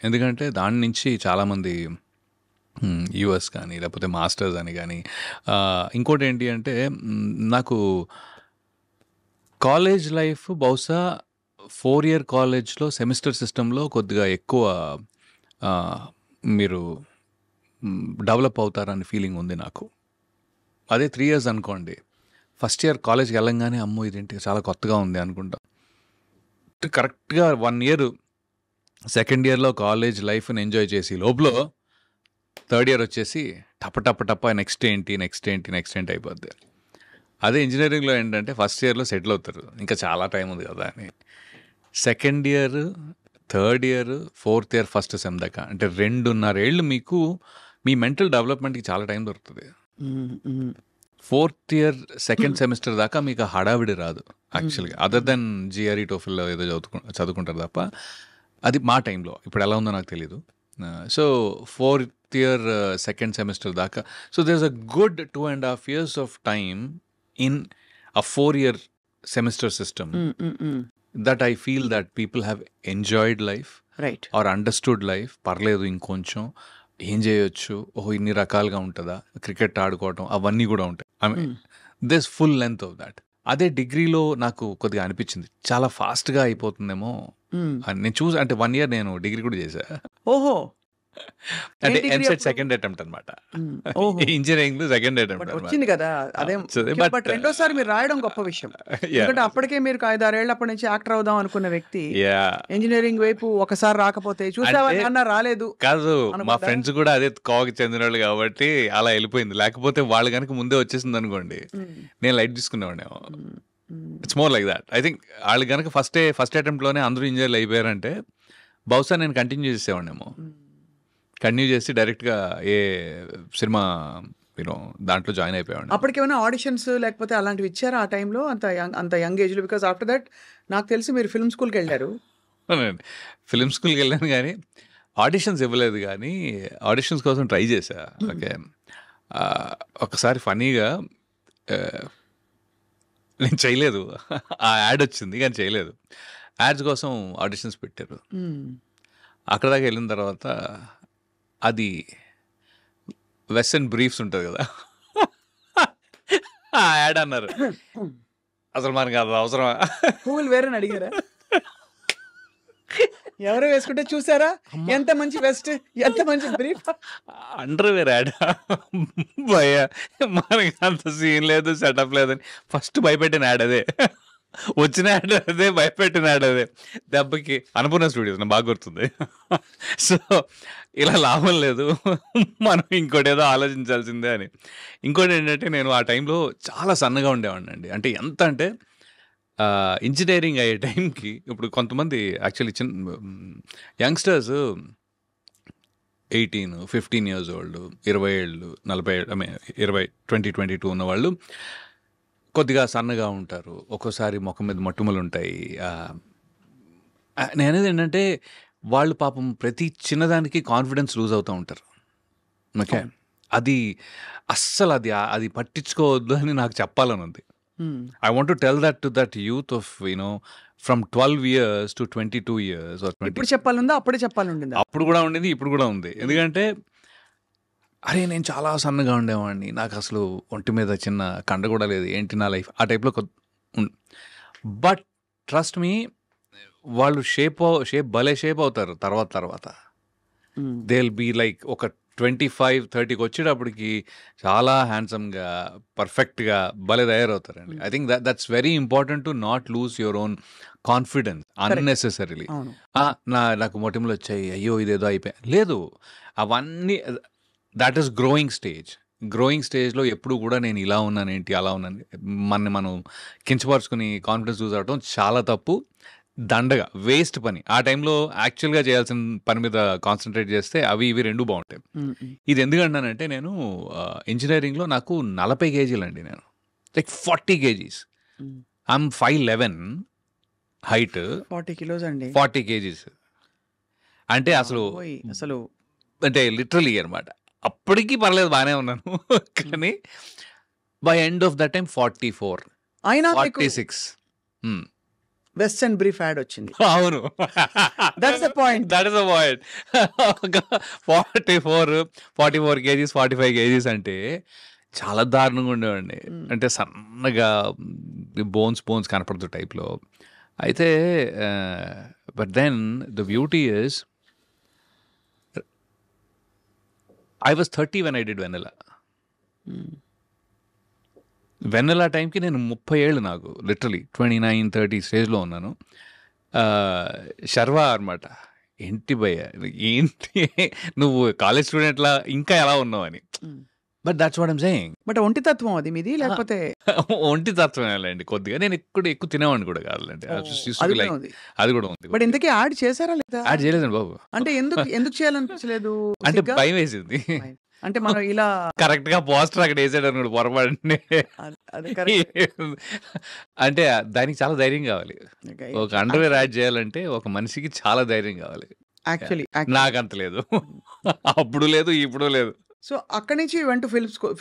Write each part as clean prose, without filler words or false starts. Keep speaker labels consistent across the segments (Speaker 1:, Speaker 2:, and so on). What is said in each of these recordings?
Speaker 1: ఎందుకంటే దాని నుంచి చాలామంది యూఎస్ కానీ లేకపోతే మాస్టర్స్ అని కానీ ఇంకోటి ఏంటి అంటే నాకు కాలేజ్ లైఫ్ బహుశా 4 year కాలేజ్లో సెమిస్టర్ సిస్టంలో కొద్దిగా ఎక్కువ ఆ, మీరు డెవలప్ అవుతారని ఫీలింగ్ ఉంది నాకు. అదే 3 years అనుకోండి, ఫస్ట్ ఇయర్ కాలేజ్కి వెళ్ళంగానే అమ్మో ఇదేంటి చాలా కొత్తగా ఉంది అనుకుంటా. కరెక్ట్గా 1 year సెకండ్ ఇయర్లో కాలేజ్ లైఫ్ని ఎంజాయ్ చేసి లోపల థర్డ్ ఇయర్ వచ్చేసి టప నెక్స్ట్ ఏంటి అయిపోద్ది. అదే ఇంజనీరింగ్లో ఏంటంటే ఫస్ట్ ఇయర్లో సెటిల్ అవుతారు, ఇంకా చాలా టైం ఉంది కదా అని. Second year, third year, fourth year, first sem దాకా అంటే 2.5 ఏళ్ళు మీకు మీ మెంటల్ డెవలప్మెంట్కి చాలా టైం దొరుకుతుంది. ఫోర్త్ ఇయర్ సెకండ్ సెమిస్టర్ దాకా మీకు హడావిడి రాదు యాక్చువల్గా, అదర్ దెన్ జిఆర్ఈ టోఫిల్లో ఏదో చదువుకుంటారు తప్ప. అది మా టైంలో, ఇప్పుడు ఎలా ఉందో నాకు తెలీదు. So fourth year second semester దాకా, so there is a good 2.5 years of time in a 4 year semester system that I feel that people have enjoyed life
Speaker 2: right
Speaker 1: or understood life. పర్లేదు ఇంకొంచెం ఏం చేయొచ్చు, ఓహో ఇన్ని రకాలుగా ఉంటుందా, క్రికెట్ ఆడుకోవటం అవన్నీ కూడా ఉంటాయి. I mean this full length of that. అదే డిగ్రీలో నాకు కొద్దిగా అనిపించింది చాలా ఫాస్ట్గా అయిపోతుందేమో అని. నేను అంటే 1 year నేను డిగ్రీ కూడా చేశా.
Speaker 2: ఓహో
Speaker 1: అంటే
Speaker 2: degree
Speaker 1: ఎంసెట్
Speaker 2: అప్పుడు?
Speaker 1: సెకండ్ అటెంప్ట్ అనమాట.
Speaker 2: ఓహో
Speaker 1: ఇంజనీరింగ్ సెకండ్
Speaker 2: బట్
Speaker 1: అటెంప్ట్
Speaker 2: వచ్చింది కదా అదేం
Speaker 1: అనమాట.
Speaker 2: బట్ రెండోసారి మీరు రాయడం గొప్ప విషయం. ఎందుకంటే అప్పటికే మీరు 5-6 ఏళ్ళ అప్పటి నుంచి యాక్టర్ అవుదాం అనుకున్న వ్యక్తి ఇంజనీరింగ్ వైపు ఒకసారి రాకపోతే చూసావా
Speaker 1: అంటే-
Speaker 2: నాన్న రాలేదు.
Speaker 1: కాదు, మా
Speaker 2: అనుకుంటా.
Speaker 1: ఫ్రెండ్స్ కూడా అదే కోవకి చెందిన వాళ్ళు కాబట్టి అలా వెళ్ళిపోయింది. లేకపోతే వాళ్ళు కనుక ముందే వచ్చేసింది అనుకోండి, నేను లైట్ తీసుకునేవాడేమో. It's more like that. I think వాళ్ళు కనుక ఫస్ట్ అటెంప్ట్లోనే అందరూ ఇంజనీర్లు అయిపోయారంటే బహుశా నేను కంటిన్యూ చేసేవాడేమో. కంటిన్యూ చేసి డైరెక్ట్గా ఏ సినిమా యూనో దాంట్లో జాయిన్ అయిపోయాడు.
Speaker 2: అప్పటికేమైనా ఆడిషన్స్ లేకపోతే అలాంటివి ఇచ్చారా ఆ టైంలో అంత యంగ్ ఏజ్లో? బికాస్ ఆఫ్టర్ దట్ నాకు తెలిసి మీరు ఫిల్మ్ స్కూల్కి వెళ్ళారు.
Speaker 1: ఫిలిం స్కూల్కి వెళ్ళాను కానీ ఆడిషన్స్ ఇవ్వలేదు, కానీ ఆడిషన్స్ కోసం ట్రై చేశా. ఓకే, ఒకసారి ఫనీగా నేను చేయలేదు. ఆ యాడ్ వచ్చింది కానీ చేయలేదు. యాడ్స్ కోసం ఆడిషన్స్ పెట్టారు. అక్కడ దాకా వెళ్ళిన తర్వాత అది వెస్టర్న్ బ్రీఫ్స్ ఉంటుంది కదా, ఆ యాడ్ అన్నారు. అసలు మనకి అది అవసరమా?
Speaker 2: పువ్వులు వేరే అడిగారా? ఎవరో వేసుకుంటే చూసారా ఎంత మంచి వెస్ట్, ఎంత మంచి బ్రీఫ్.
Speaker 1: అండర్వేర్ యాడ్ భయ, మనకి అంత సీన్ లేదు, సెటప్ లేదని ఫస్ట్ భయపెట్టిన యాడ్ అదే. వచ్చిన యాడ్ అదే, భయపెట్టిన యాడ్ అదే. దెబ్బకి అన్నపూర్ణ స్టూడియోస్ నాకు బాగా గుర్తుంది. సో ఇలా లాభం లేదు, మనం ఇంకోటి ఏదో ఆలోచించాల్సిందే అని. ఇంకోటి ఏంటంటే నేను ఆ టైంలో చాలా సన్నగా ఉండేవాడిని అండి. అంటే ఎంత అంటే ఇంజనీరింగ్ అయ్యే టైంకి ఇప్పుడు కొంతమంది యాక్చువల్లీ యంగ్స్టర్స్ 18-15 years old, 20 ఏళ్ళు, 40 ఏళ్ళు, 20-22 ఉన్నవాళ్ళు కొద్దిగా సన్నగా ఉంటారు. ఒక్కోసారి ముఖం మీద మట్టుమలు ఉంటాయి. నేనేది ఏంటంటే వాళ్ళు పాపం ప్రతి చిన్నదానికి కాన్ఫిడెన్స్ లూజ్ అవుతూ ఉంటారు. ఓకే, అది అస్సలు అది పట్టించుకోవద్దు అని నాకు చెప్పాలని ఉంది. I want to tell that to that youth of, from 12 years to 22 years or 20.
Speaker 2: ఇప్పుడు చెప్పాలందా అప్పుడే చెప్పాలండి?
Speaker 1: అప్పుడు కూడా ఉండింది, ఇప్పుడు కూడా ఉంది. ఎందుకంటే అరే నేను చాలా సన్నగా ఉండేవాడిని, నాకు అసలు ఒంటి మీద చిన్న కండ కూడా లేదు, ఏంటి నా లైఫ్ ఆ టైప్లో బట్ ట్రస్ట్ మీ, వాళ్ళు షేప్ భలే షేప్ అవుతారు తర్వాత. దే విల్ బీ లైక్ ఒక 25-30కి వచ్చేటప్పటికి చాలా హ్యాండ్సమ్గా, పర్ఫెక్ట్గా భలే తయారవుతారండి. I think that's very important to not lose your own confidence unnecessarily. నాకు మొటిమలు వచ్చాయి, అయ్యో ఇదేదో అయిపోయా, లేదు. అవన్నీ దట్ ఈస్ గ్రోయింగ్ స్టేజ్లో ఎప్పుడు కూడా నేను ఇలా ఉన్నాను ఏంటి, అలా ఉన్నాను, మనం కించపరుచుకుని కాన్ఫిడెన్స్ లూజ్ అవడం చాలా తప్పు, దండగా వేస్ట్ పని. ఆ టైంలో యాక్చువల్గా చేయాల్సిన పని మీద కాన్సన్ట్రేట్ చేస్తే అవి ఇవి రెండు బాగుంటాయి. ఇది ఎందుకంటానంటే నేను ఇంజనీరింగ్లో నాకు 40 kgs అండి, నేను like 40 kgs. I'm 5'11" height,
Speaker 2: 40 kilos అండి,
Speaker 1: 40 kgs అంటే అసలు అంటే లిటరలీ అనమాట. అప్పటికీ పర్లేదు, బాగానే ఉన్నాను. కానీ by end of that time 44,
Speaker 2: అయినా
Speaker 1: 46.
Speaker 2: వెస్టర్న్ బ్రీఫ్ యాడ్ వచ్చింది.
Speaker 1: అవును,
Speaker 2: that's the point.
Speaker 1: That is the point. 44 kgs 45 kgs అంటే చాలా దారుణంగా ఉండేవాడిని. అంటే సన్నగా బోన్స్ కనపడుతూ టైప్లో. అయితే but then the beauty is I was 30 when I did Vennela. Vennela టైంకి నేను 30 ఏళ్ళు, నాకు లిటరలీ 29-30 స్టేజ్లో ఉన్నాను. శర్వా అనమాట, ఏంటి భయ్య ఏంటి నువ్వు కాలేజ్ స్టూడెంట్లా ఇంకా ఎలా ఉన్నావు అని. But that's what I'm saying.
Speaker 2: But ఒంటి తత్వం అది మీది, లేకపోతే
Speaker 1: ఒంటి తత్వమేలండి కొద్దిగా. నేను ఎక్కువ తినేవాడిని కూడా కాదులేండి, అది కూడా ఉంది.
Speaker 2: బట్ ఇంతకీ యాడ్ చేశారా లేదా?
Speaker 1: యాడ్ చేయలేదండి బాబు.
Speaker 2: అంటే ఎందుకు చేయాలనిపించలేదు?
Speaker 1: అంటే భయం వేసింది.
Speaker 2: అంటే మనం ఇలా
Speaker 1: కరెక్ట్ గా పోస్టర్ అక్కడ వేసాడు కూడా పొరపాటు. అంటే దానికి చాలా ధైర్యం కావాలి. ఒక అండర్వేర్ యాడ్ చేయాలంటే ఒక మనిషికి చాలా ధైర్యం కావాలి.
Speaker 2: యాక్చువల్లీ
Speaker 1: నాకు అంత లేదు, అప్పుడు లేదు, ఇప్పుడు లేదు.
Speaker 2: సో అక్కడి నుంచి వెంట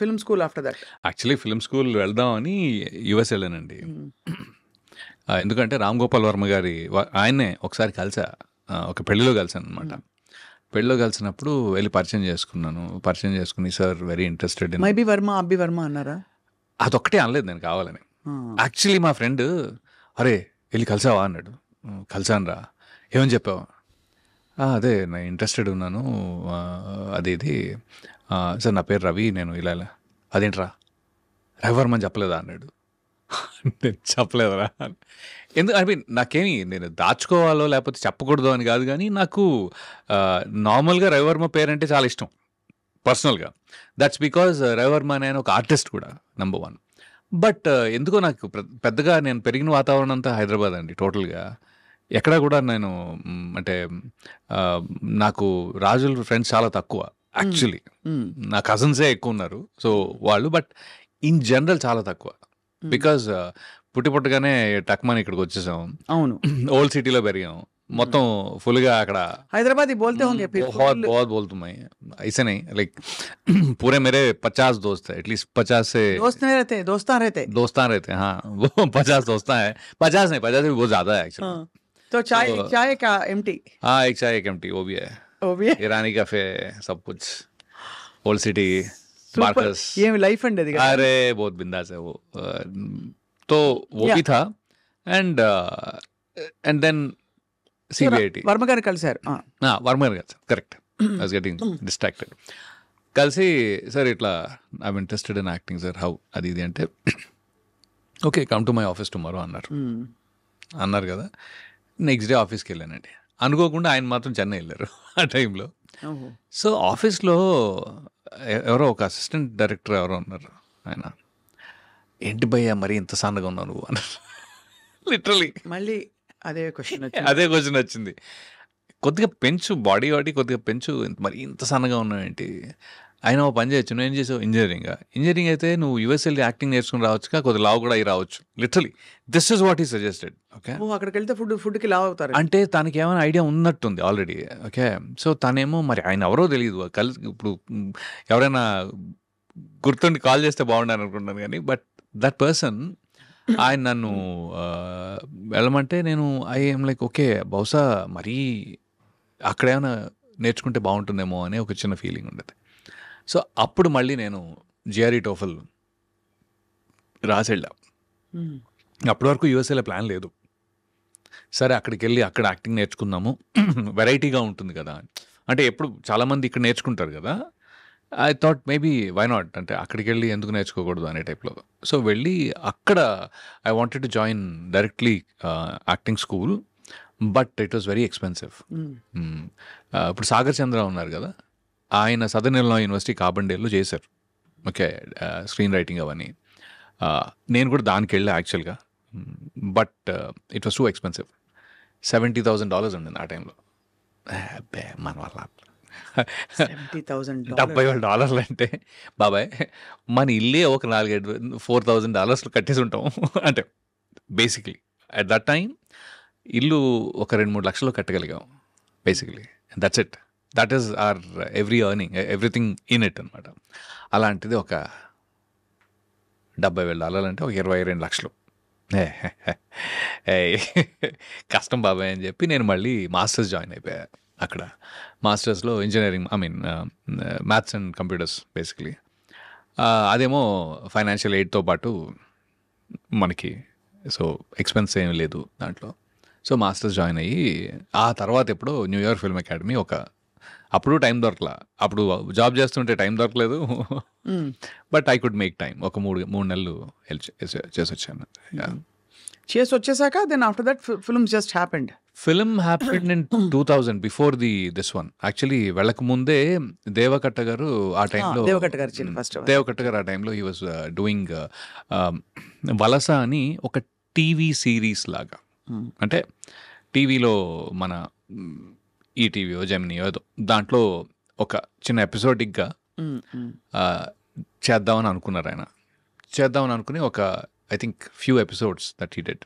Speaker 2: film school after that.
Speaker 1: Actually film school వెళ్దామని యుఎస్ వెళ్ళానండి. ఎందుకంటే రామ్ గోపాల్ వర్మ గారి ఆయన్నే ఒకసారి కలిసా, ఒక పెళ్లిలో కలిసాను అనమాట. పెళ్ళిలో కలిసినప్పుడు వెళ్ళి పరిచయం చేసుకుని sir very interested in
Speaker 2: maybe Varma అబ్బి వర్మ అన్నారా?
Speaker 1: అదొక్కటే అనలేదు నేను కావాలని. యాక్చువల్లీ మా ఫ్రెండ్ అరే వెళ్ళి కలిసావా అన్నాడు. కలిసాను రా, ఏమని చెప్పావా? అదే నేను ఇంట్రెస్టెడ్ ఉన్నాను, అది ఇది సార్ నా పేరు రవి, నేను ఇలా అదేంట్రా రవి వర్మ అని చెప్పలేదా అన్నాడు. నేను చెప్పలేదురా. ఎందుకు ఐ మీన్ నాకేమి నేను దాచుకోవాలో లేకపోతే చెప్పకూడదు అని కాదు, కానీ నాకు నార్మల్గా రవివర్మ పేరు అంటే చాలా ఇష్టం పర్సనల్గా. దట్స్ బికాజ్ రవివర్మ అనే ఒక ఆర్టిస్ట్ కూడా నెంబర్ 1. బట్ ఎందుకో నాకు పెద్దగా నేను పెరిగిన వాతావరణం అంతా హైదరాబాద్ అండి టోటల్గా. ఎక్కడ కూడా నేను అంటే నాకు రాజుల ఫ్రెండ్స్ చాలా తక్కువ యాక్చువల్లీ. నా కజిన్సే ఎక్కువ ఉన్నారు, సో వాళ్ళు. బట్ ఇన్ జనరల్ చాలా తక్కువ, బికాజ్ పుట్టగానే టక్మని ఇక్కడికి వచ్చేసాం.
Speaker 2: అవును,
Speaker 1: ఓల్డ్ సిటీలో పెరిగాం, మొత్తం ఫుల్గా అక్కడ
Speaker 2: హైదరాబాద్ బోల్తే
Speaker 1: बहुत बोलता मैं, ऐसे नहीं लाइक पूरे मेरे 50 दोस्त है, एटलीस्ट 50 से
Speaker 2: दोस्तान
Speaker 1: रहते हाँ, वो 50 दोस्तान है. 50 नहीं, 50 से भी बहुत ज्यादा है एक्चुअली.
Speaker 2: तो चाय का एम्प्टी,
Speaker 1: हाँ एक चाय एक एम्प्टी, वो भी है ईरानी कैफे, सब कुछ ओल्ड सिटी मार्कस.
Speaker 2: ये लाइफ अंड है,
Speaker 1: अरे बहुत बिंदास है वो. तो वो भी था एंड देन సిబిఐటి
Speaker 2: వర్మ గారు కలిసారు.
Speaker 1: వర్మ గారు కలిసారు, correct. I was getting distracted. కలిసి సార్ ఇట్లా I'm interested in acting sir, how అది ఇది అంటే okay come to my office tomorrow అన్నారు కదా. నెక్స్ట్ డే ఆఫీస్కి వెళ్ళానండి. అనుకోకుండా ఆయన మాత్రం చెన్నై వెళ్ళారు ఆ టైంలో. సో ఆఫీస్లో ఎవరో ఒక అసిస్టెంట్ డైరెక్టర్ ఎవరో ఉన్నారు. ఆయన ఏంటి భయ్యా మరి ఇంత సన్నగా ఉన్నావు నువ్వు అన్నారు. లిటరలీ మళ్ళీ అదే క్వశ్చన్ వచ్చింది. కొద్దిగా పెంచు, బాడీ కొద్దిగా పెంచు, మరి ఇంత సన్నగా ఉన్నావు ఏంటి? అయినా ఓ పని చేయొచ్చు, నువ్వు ఏం చేసావు? ఇంజనీరింగ్ అయితే నువ్వు యూఎస్ వెళ్ళి యాక్టింగ్ నేర్చుకుని రావచ్చు, కొద్దిగా లావు కూడా అయి రావచ్చు. లిటరలీ దిస్ ఇస్ వాట్ ఈ సజెస్టెడ్. ఓకే,
Speaker 2: అక్కడికి వెళ్తే ఫుడ్కి లావు అవుతారు
Speaker 1: అంటే తనకి ఏమైనా ఐడియా ఉన్నట్టుంది ఆల్రెడీ. ఓకే, సో తనేమో మరి ఆయన ఎవరో తెలియదు. ఇప్పుడు ఎవరైనా గుర్తుండి కాల్ చేస్తే బాగుండాలని అనుకుంటున్నాను కానీ, బట్ దట్ పర్సన్ ఆయన నన్ను వెళ్ళమంటే నేను ఐఎమ్ లైక్ ఓకే బహుశా మరీ అక్కడేమైనా నేర్చుకుంటే బాగుంటుందేమో అనే ఒక చిన్న ఫీలింగ్ ఉండేది. సో అప్పుడు మళ్ళీ నేను జిఆర్ఈ టోఫల్ రాసి వెళ్ళా. అప్పటి వరకు యూఎస్ఏలో ప్లాన్ లేదు. సరే అక్కడికి వెళ్ళి అక్కడ యాక్టింగ్ నేర్చుకుందాము, వెరైటీగా ఉంటుంది కదా. అంటే ఎప్పుడు చాలామంది ఇక్కడ నేర్చుకుంటారు కదా. I thought maybe why not, అంటే అక్కడికి వెళ్ళి ఎందుకు నేర్చుకోకూడదు అనే టైప్లో. సో వెళ్ళి అక్కడ I wanted to join directly acting school, but it was very expensive. ఇప్పుడు సాగర్ చంద్ర ఉన్నారు కదా, ఆయన సదర్న్ ఇల్లినాయ్ యూనివర్సిటీ కార్బన్డేల్లో చేశారు. ఓకే, స్క్రీన్ రైటింగ్ అవన్నీ. నేను కూడా దానికి వెళ్ళా యాక్చువల్గా, but it was too expensive. $70,000 ఉండింది ఆ టైంలో. మన వల్ల $70,000 అంటే బాబాయ్ మన ఇల్లే ఒక $4,000 కట్టేసి ఉంటాం. అంటే బేసిక్లీ అట్ దట్ టైం ఇల్లు ఒక 2-3 లక్షలు కట్టగలిగాం basically. That's it, that is or every earning, everything in it అనమాట. అలాంటిది ఒక $70,000 అంటే ఒక 22 లక్షలు ఏయ్, కష్టం బాబాయ్ అని చెప్పి నేను మళ్ళీ మాస్టర్స్ జాయిన్ అయిపోయా అక్కడ. మాస్టర్స్లో engineering, I mean maths and computers basically. అదేమో ఫైనాన్షియల్ ఎయిడ్తో పాటు మనకి, సో ఎక్స్పెన్స్ ఏం లేదు దాంట్లో. సో మాస్టర్స్ జాయిన్ అయ్యి ఆ తర్వాత ఎప్పుడో న్యూయార్క్ ఫిల్మ్ అకాడమీ అప్పుడు టైం దొరకలా, అప్పుడు జాబ్ చేస్తుంటే టైం దొరకలేదు. But I could make time. ఒక మూడు నెలలు హెల్ప్ చేసి వచ్చాను.
Speaker 2: చేసి వచ్చేసాక then after that film just happened.
Speaker 1: Film happened in 2000 before this one. Actually వెళ్ళక ముందే దేవకట్ట గారు ఆ టైంలో,
Speaker 2: దేవకట్ట గారు ఫస్ట్
Speaker 1: దేవకట్ట గారు ఆ టైంలో హీ వాజ్ డూయింగ్ వలస అని ఒక టీవీ సిరీస్ లాగా. అంటే టీవీలో మన ఈటీవీయో జెమినియో ఏదో దాంట్లో ఒక చిన్న ఎపిసోడిక్గా చేద్దామని అనుకున్నారు ఆయన. చేద్దామని అనుకుని ఒక I think few episodes that he did.